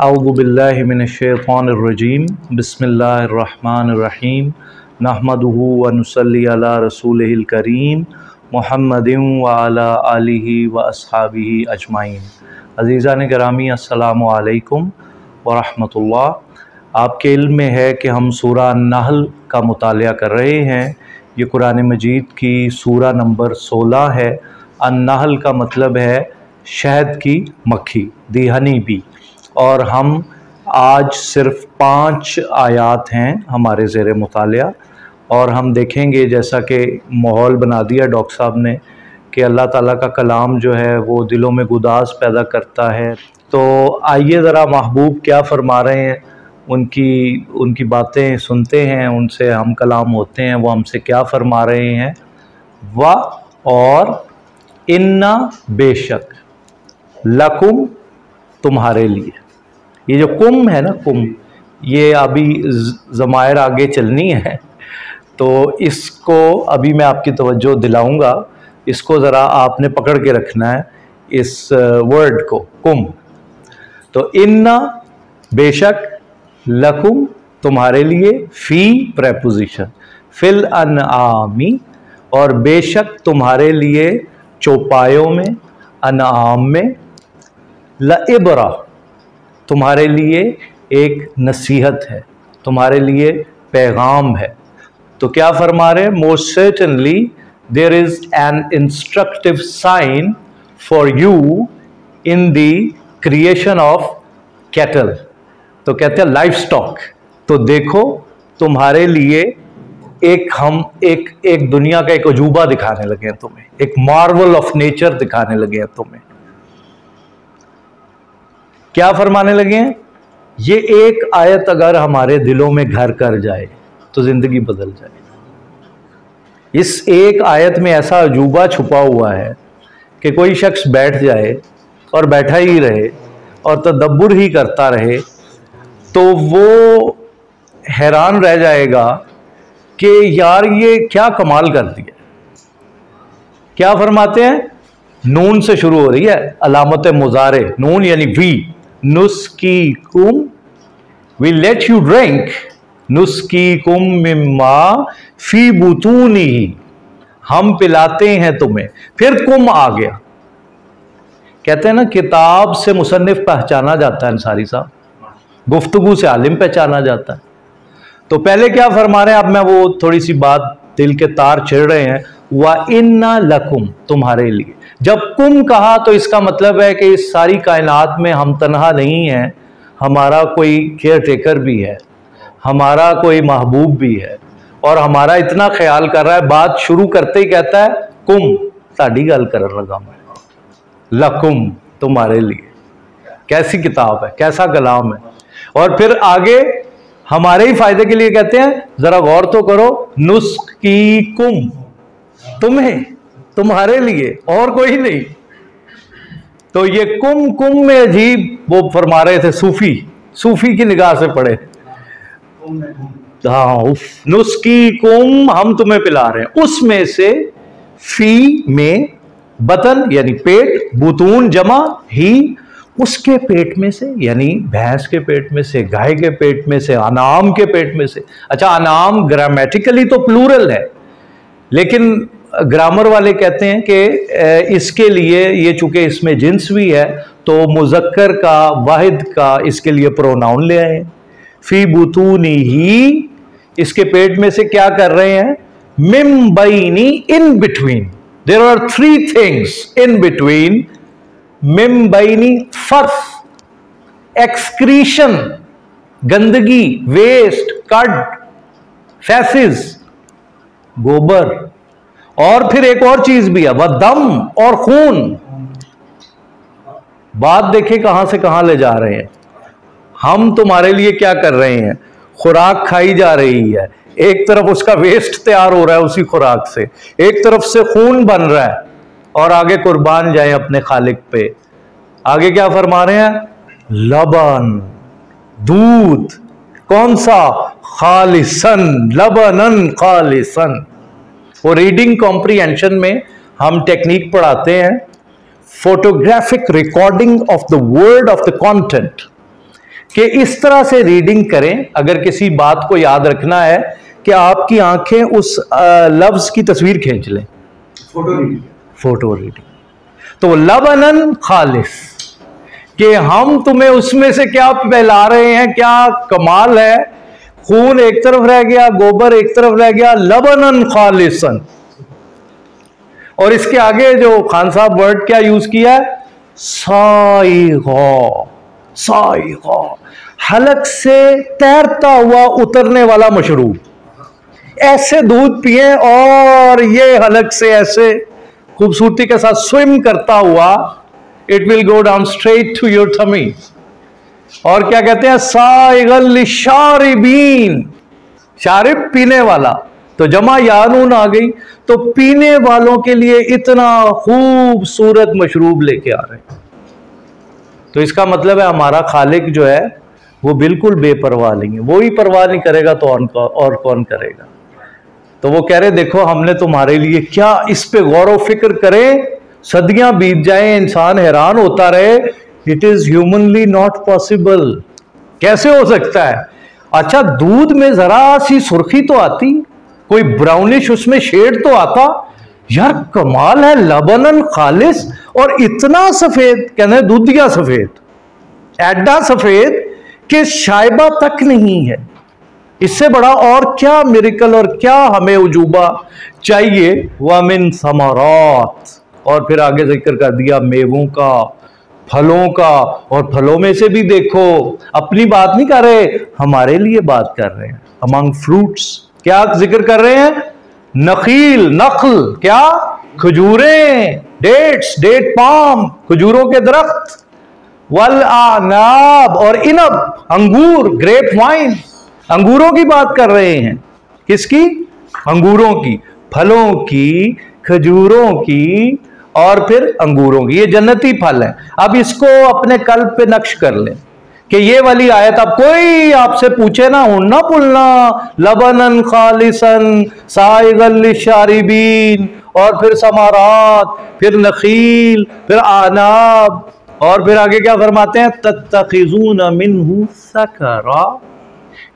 औज़ु बिल्लाहि मिनश्शैतानिर्रजीम बिस्मिल्लाहिर्रहमानिर्रहीम नहमदुहु व नुसल्ली अला रसूलिहिल करीम मुहम्मदिन व अला आलिहि व अस्हाबिहि अजमाइन। अज़ीज़ान गिरामी अस्सलामु अलैकुम व रहमतुल्लाह। आपके इल्म में है कि हम सूरा नहल का मुतालिया कर रहे हैं। ये कुरान मजीद की सूरा नंबर 16 है। अन-नहल का मतलब है शहद की मक्खी, दी हनी बी। और हम आज सिर्फ 5 आयात हैं हमारे ज़ेरे मुतालिया, और हम देखेंगे जैसा कि माहौल बना दिया डॉक्टर साहब ने कि अल्लाह ताला का कलाम जो है वो दिलों में गुदास पैदा करता है। तो आइए ज़रा महबूब क्या फरमा रहे हैं उनकी बातें सुनते हैं, उनसे हम कलाम होते हैं, वो हमसे क्या फरमा रहे हैं। व और इन्ना बेशक लकुम तुम्हारे लिए, ये जो कुम है ना, कुम, ये अभी ज़मायर आगे चलनी है तो इसको अभी मैं आपकी तवज्जो दिलाऊंगा। इसको ज़रा आपने पकड़ के रखना है, इस वर्ड को, कुम। तो इन्ना बेशक, लकुम तुम्हारे लिए, फ़ी प्रेपोजिशन, फिल अनआमी, और बेशक तुम्हारे लिए चौपायों में, अनआम में, लइब्रा तुम्हारे लिए एक नसीहत है, तुम्हारे लिए पैगाम है। तो क्या फरमा रहे हैं? Most certainly there is an instructive sign for you in the creation of cattle. तो कहते हैं लाइफ स्टॉक। तो देखो तुम्हारे लिए हम एक दुनिया का एक अजूबा दिखाने लगे हैं तुम्हें, एक मार्वल ऑफ नेचर दिखाने लगे हैं तुम्हें। क्या फरमाने लगे हैं? ये एक आयत अगर हमारे दिलों में घर कर जाए तो जिंदगी बदल जाए। इस एक आयत में ऐसा अजूबा छुपा हुआ है कि कोई शख्स बैठ जाए और बैठा ही रहे और तदब्बुर ही करता रहे तो वो हैरान रह जाएगा कि यार ये क्या कमाल कर दिया। क्या फरमाते हैं? नून से शुरू हो रही है अलामत मुजारे, नून यानी वी, नुस्की कुम, वी लेट यू ड्रिंक, नुस्की कुम मिम्मा फी बुतूनी, हम पिलाते हैं तुम्हें। फिर कुम आ गया। कहते हैं ना, किताब से मुसन्निफ पहचाना जाता है अंसारी साहब, गुफ्तगू से आलिम पहचाना जाता है। तो पहले क्या फरमा रहे हैं? अब मैं वो थोड़ी सी बात, दिल के तार छिड़ रहे हैं। व इन्ना लकुम तुम्हारे लिए, जब कुम कहा तो इसका मतलब है कि इस सारी कायनात में हम तन्हा नहीं हैं, हमारा कोई केयर टेकर भी है, हमारा कोई महबूब भी है, और हमारा इतना ख्याल कर रहा है। बात शुरू करते ही कहता है कुम, साड़ी गल कर लगा मैं, लकुम तुम्हारे लिए। कैसी किताब है, कैसा कलाम है। और फिर आगे हमारे ही फायदे के लिए कहते हैं, जरा गौर तो करो, नुस्की कुम, तुम्हें, तुम्हारे लिए, और कोई नहीं। तो ये कुम कुम में अजीब वो फरमा रहे थे, सूफी की निगाह से पढ़े। हाँ, नुस्की कुम, हम तुम्हें पिला रहे हैं, उसमें से, फी में, बतन यानी पेट, बुतून जमा, ही उसके पेट में से, यानी भैंस के पेट में से, गाय के पेट में से, अनाम के पेट में से। अच्छा, अनाम ग्रामेटिकली तो प्लूरल है, लेकिन ग्रामर वाले कहते हैं कि इसके लिए, ये चूंकि इसमें जिन्स भी है तो मुज़क्कर का, वाहिद का, इसके लिए प्रोनाउन ले आए। फी बुतूनी ही, इसके पेट में से क्या कर रहे हैं? मिम बैनी, in between, there are 3 things in between. मिम बैनी, फर्फ, एक्सक्रीशन, गंदगी, वेस्ट, कड, फैसिस, गोबर, और फिर एक और चीज भी है, वह दम, और खून। बात देखिए कहां से कहां ले जा रहे हैं। हम तुम्हारे लिए क्या कर रहे हैं? खुराक खाई जा रही है, एक तरफ उसका वेस्ट तैयार हो रहा है उसी खुराक से, एक तरफ से खून बन रहा है, और आगे कुर्बान जाए अपने खालिक पे। आगे क्या फरमा रहे हैं? लबन, दूध, कौन सा? खालिसन, लबनन खालिसन। वो रीडिंग कॉम्प्रीहेंशन में हम टेक्निक पढ़ाते हैं, photographic recording of the word of the content. कि इस तरह से रीडिंग करें। अगर किसी बात को याद रखना है कि आपकी आंखें उस लफ्ज की तस्वीर खींच लें, फोटो रीडिंग। तो लबनन खालिस, कि हम तुम्हें उसमें से क्या पिला रहे हैं, क्या कमाल है। खून एक तरफ रह गया, गोबर एक तरफ रह गया, लबनन खालिसन। और इसके आगे जो खान साहब वर्ड क्या यूज किया है, साइगा। साइगा, हलक से तैरता हुआ उतरने वाला मशरूब। ऐसे दूध पिए और ये हलक से ऐसे खूबसूरती के साथ स्विम करता हुआ, it will go down straight to your tummy. और क्या कहते हैं, साइगल लिशारिबीन, शारिब पीने वाला, तो जमा यानून आ गई। तो पीने वालों के लिए इतना खूबसूरत मशरूब लेके आ रहे हैं। तो इसका मतलब है हमारा खालिक जो है वो बिल्कुल बेपरवाह नहीं है। वो ही परवाह नहीं करेगा तो और कौन करेगा। तो वो कह रहे देखो हमने तुम्हारे लिए क्या, इस पे गौर व फिक्र करें, सदियां बीत जाएं, इंसान हैरान होता रहे। It is humanly not possible. कैसे हो सकता है? अच्छा, दूध में जरा सी सुर्खी तो आती, कोई ब्राउनिश उसमें शेड तो आता। यार कमाल है, लबनन खालिस, और इतना सफेद, कहते हैं दूधिया सफेद, एडा सफेद कि शायबा तक नहीं है। इससे बड़ा और क्या मिरेकल और क्या हमें उजूबा चाहिए। वमिन समरात, और फिर आगे जिक्र कर दिया मेवों का, फलों का। और फलों में से भी देखो, अपनी बात नहीं कर रहे, हमारे लिए बात कर रहे हैं। अमंग फ्रूट्स क्या जिक्र कर रहे हैं, नखील, नखल क्या, खजूरें, डेट्स, डेट पाम, खजूरों के दरख्त, वल आनाब, और इनब, अंगूर, ग्रेप वाइन, अंगूरों की बात कर रहे हैं। किसकी? अंगूरों की, फलों की, खजूरों की, और फिर अंगूरों की। ये जन्नती फल है। अब इसको अपने कल्ब पे नक्श कर लें कि ये वाली आयत, अब कोई आपसे पूछे ना, ना पुलना, लबनन खालिसन साइगल लिशारिबीन, और फिर समारात, फिर नखील, फिर आनाब, और फिर आगे क्या फरमाते हैं, तत्तखिज़ून मिन्हु सकरा,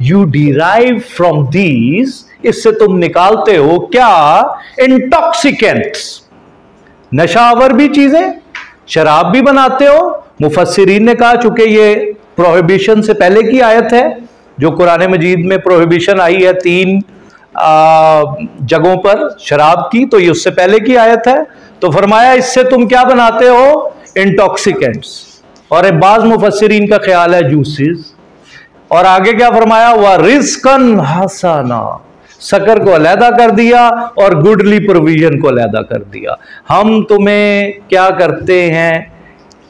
यू डिराइव फ्रॉम दीज, इससे तुम निकालते हो क्या, इंटॉक्सिकेंट्स, नशावर भी चीजें, शराब भी बनाते हो। मुफस्सिरीन ने कहा चूंकि ये प्रोहिबिशन से पहले की आयत है, जो कुरान मजीद में प्रोहिबिशन आई है 3 जगहों पर शराब की, तो ये उससे पहले की आयत है। तो फरमाया इससे तुम क्या बनाते हो, इंटॉक्सिकेंट्स। और बाज़ मुफस्सिरीन का ख्याल है जूसेस। और आगे क्या फरमाया, वह रिज़्क़न हसना, शक्कर को अलहदा कर दिया और गुडली प्रोविजन को अलहदा कर दिया। हम तुम्हें क्या करते हैं,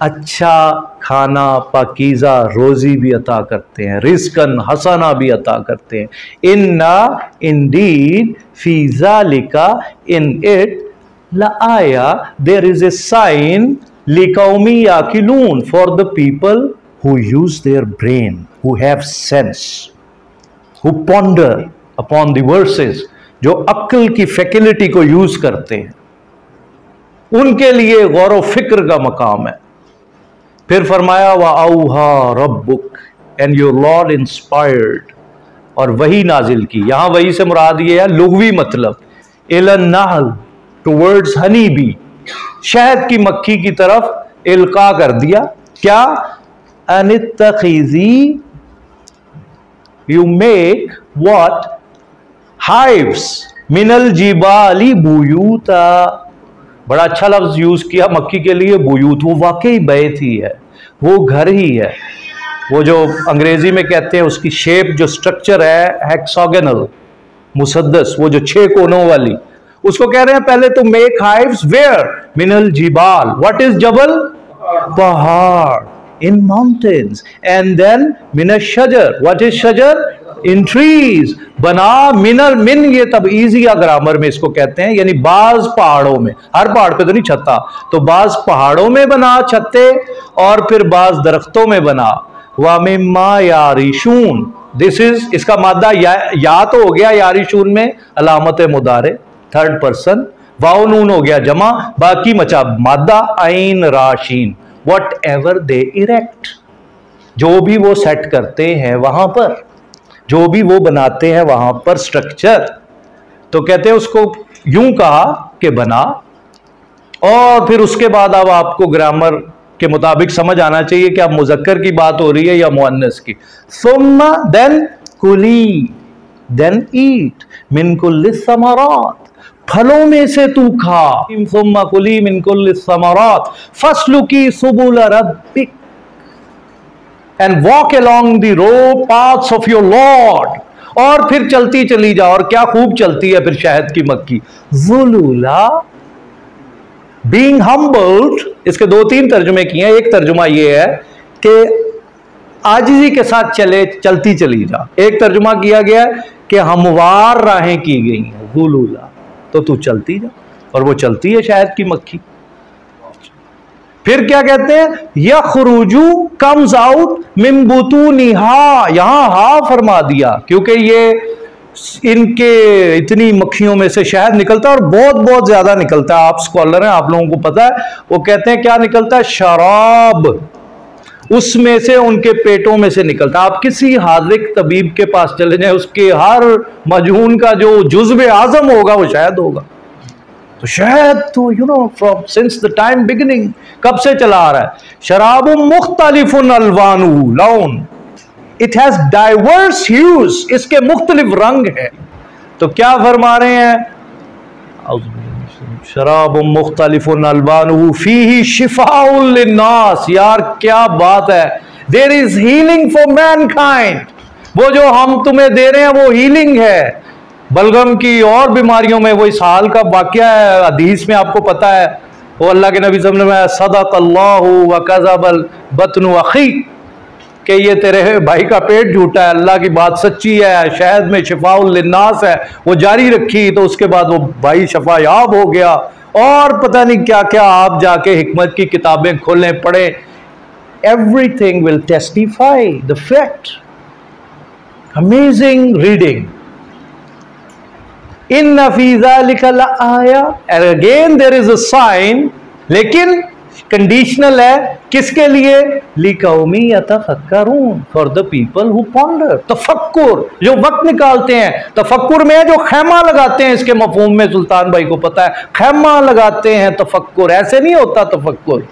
अच्छा खाना, पाकीज़ा रोजी भी अता करते हैं, रिज़्क़न हसना भी अता करते हैं। इन्ना इंडीड फी ज़ालिका इन इट लाया, देयर इज ए साइन लिकौमी याकिलून, for the people who use their brain, who have sense, who ponder upon the verses, जो अक्ल की फैकल्टी को यूज करते हैं, उनके लिए गौर व फिक्र का मकाम है। फिर फरमाया वा औहा रब्बुक, एंड योर लॉर्ड इंस्पायर्ड, और वही नाजिल की। यहां वही से मुराद ये है लुगवी मतलब, इलन नहल, टुवर्ड्स हनी बी, शहद की मक्खी की तरफ इल्का कर दिया। क्या, अनित्तखिज़ी, यू मेक व्हाट, हाइव्स, मिनल जिबाली बुयूता। बड़ा अच्छा लफ्ज यूज किया मक्खी के लिए, बुयूत। वो वाकई बैत ही है, वो घर ही है। वो जो अंग्रेजी में कहते हैं उसकी शेप, जो स्ट्रक्चर है हेक्सागोनल, मुसद्दस, वो जो 6 कोनों वाली, उसको कह रहे हैं पहले तो make hives where, Minal जिबाल, what is जबल, पहाड़, in mountains, and then min ash-shajar, what is shajar, in trees, बना मिनल, मिन ये तब ईजिया ग्रामर में इसको कहते हैं, यानी बाज पहाड़ों में, हर पहाड़ पे तो नहीं छत्ता, तो बाज पहाड़ों में बना छत्ते, और फिर बाज दरख्तों में बना। वामिम्मा यारिशून, दिस इज, इसका मादा या तो हो गया यारिशून में अलामत मुदारे, 3rd पर्सन, वाव नून हो गया जमा, बाकी मचा मादा आइन राशीन, वट एवर दे इरेक्ट। जो भी वो सेट करते हैं वहां पर, जो भी वो बनाते हैं वहां पर स्ट्रक्चर, तो कहते हैं उसको यूं कहा कि बना, और फिर उसके बाद अब आपको ग्रामर के मुताबिक समझ आना चाहिए कि अब मुजक्कर की बात हो रही है या मुअन्नस की। सुम्मा देन कुली, देन ईट मिन कुल्लि समरात, फलों में से तू खा। सुम्मा कुली मिन कुल्लि समरात फस्लुकी सुबुल रब्बिक, and walk along the road paths of your lord, और फिर चलती चली जा। और क्या खूब चलती है फिर शहद की मक्खी। जुलूला, बीइंग हम्बल्ड, इसके 2-3 तर्जुमे किए हैं। एक तर्जुमा ये है कि आजिज़ी के साथ चलती चली जा। एक तर्जुमा किया गया कि हमवार राहें की गई हैं, जुलूला, तो तू चलती जा, और वो चलती है शहद की मक्खी। फिर क्या कहते हैं, यखरुजू कम्स आउट मिन बुतूनिहा, यहां हा फरमा दिया क्योंकि ये इनके इतनी मक्खियों में से शहद निकलता है, और बहुत बहुत ज्यादा निकलता है। आप स्कॉलर हैं, आप लोगों को पता है। वो कहते हैं क्या निकलता है, शराब उसमें से, उनके पेटों में से निकलता है। आप किसी हाज़िक तबीब के पास चले जाए, उसके हर मजहून का जो जुज़्व आज़म होगा वो शहद होगा। तो शहद तो from since the time beginning, कब से चला आ रहा है। शराबुम मुख्तलिफुन अलवानु लौन, इट हैज डाइवर्स ह्यूज, इसके मुख्तलिफ रंग है। तो क्या फरमा रहे हैं, शराबुम मुख्तलिफुन अलवानु फीही शिफाउन लिन्नास, यार क्या बात है। There is healing for mankind, वो जो हम तुम्हें दे रहे हैं वो हीलिंग है बलगम की और बीमारियों में। वो इस हाल का वाकया है, हदीस में आपको पता है, वो अल्लाह के नबी सल्लल्लाहु अलैहि वसल्लम सदक़ल्लाहु व कज़बल बत्नु अखी, कि ये तेरे भाई का पेट झूठा है, अल्लाह की बात सच्ची है, शहद में शिफाउल लिन्नास है। वो जारी रखी, तो उसके बाद वो भाई शफायाब हो गया। और पता नहीं क्या क्या, आप जाके हिकमत की किताबें खोलें, पढ़े, everything will testify the fact. Amazing reading. इन्ना फी ज़ालिका लआया, and again there is a sign, लेकिन कंडीशनल है, किसके लिए, लिकौमी यतफक्करून, for the people who ponder. तफक्कुर, जो वक्त निकालते हैं। तफक्कुर में जो खैमा लगाते हैं, इसके मफहूम में सुल्तान भाई को पता है, खैमा लगाते हैं तफक्कुर, ऐसे नहीं होता तफक्कुर।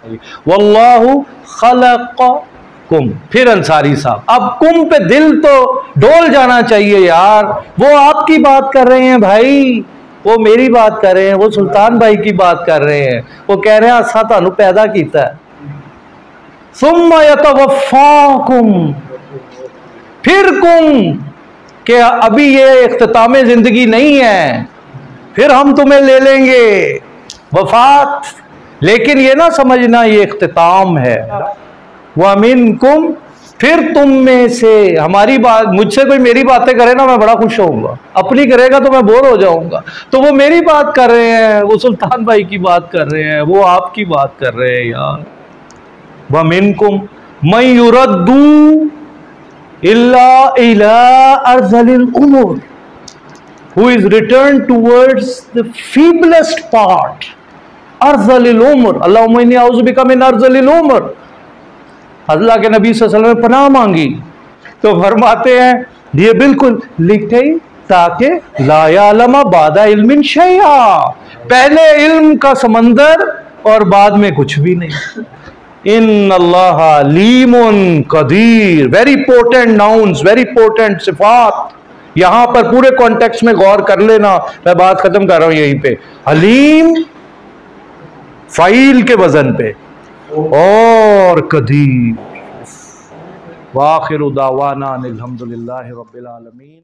वल्लाहु खलक़कुम, फिर अंसारी साहब, अब कुम पे दिल तो डोल जाना चाहिए यार। वो आपकी बात कर रहे हैं भाई, वो मेरी बात कर रहे हैं, वो सुल्तान भाई की बात कर रहे हैं। वो कह रहे हैं असा तानू पैदा कीता है। सुम्मा यतवफ़ाकुम, फिर कुम, कि अभी ये इख्तितामे जिंदगी नहीं है, फिर हम तुम्हें ले लेंगे, वफात। लेकिन ये ना समझना ये इख्तिताम है। व मिनकुम, फिर तुम में से, हमारी बात, मुझसे कोई मेरी बातें करे ना मैं बड़ा खुश होऊंगा, अपनी करेगा तो मैं बोर हो जाऊंगा। तो वो मेरी बात कर रहे हैं, वो सुल्तान भाई की बात कर रहे हैं, वो आपकी बात कर रहे हैं यार। व मिनकुम मन युरद्दू इल्ला इला अर्ज़लिल उमर, who is return towards the feeblest part, अर्ज़लिल उमर। अल्लाहुम्मा इन्नी औज़ु बिका मिन अर्ज़लिल उमर। अल्लाह के नबी सल्लल्लाहु अलैहि वसल्लम ने पनाह मांगी, तो फरमाते हैं ये बिल्कुल लिखे, ताकि ला यालमा बादा इल्मिन शैया, पहले इल्म का समंदर और बाद में कुछ भी नहीं। इन्नल्लाह अलीमुन कदीर, very potent nouns, very potent सिफात। यहां पर पूरे कॉन्टेक्स्ट में गौर कर लेना, मैं बात खत्म कर रहा हूं यहीं पे। अलीम फाइल के वजन पे, और कदीर। वाखिरु दावाना अनिल हम्दुलिल्लाहि रब्बिल आलमीन।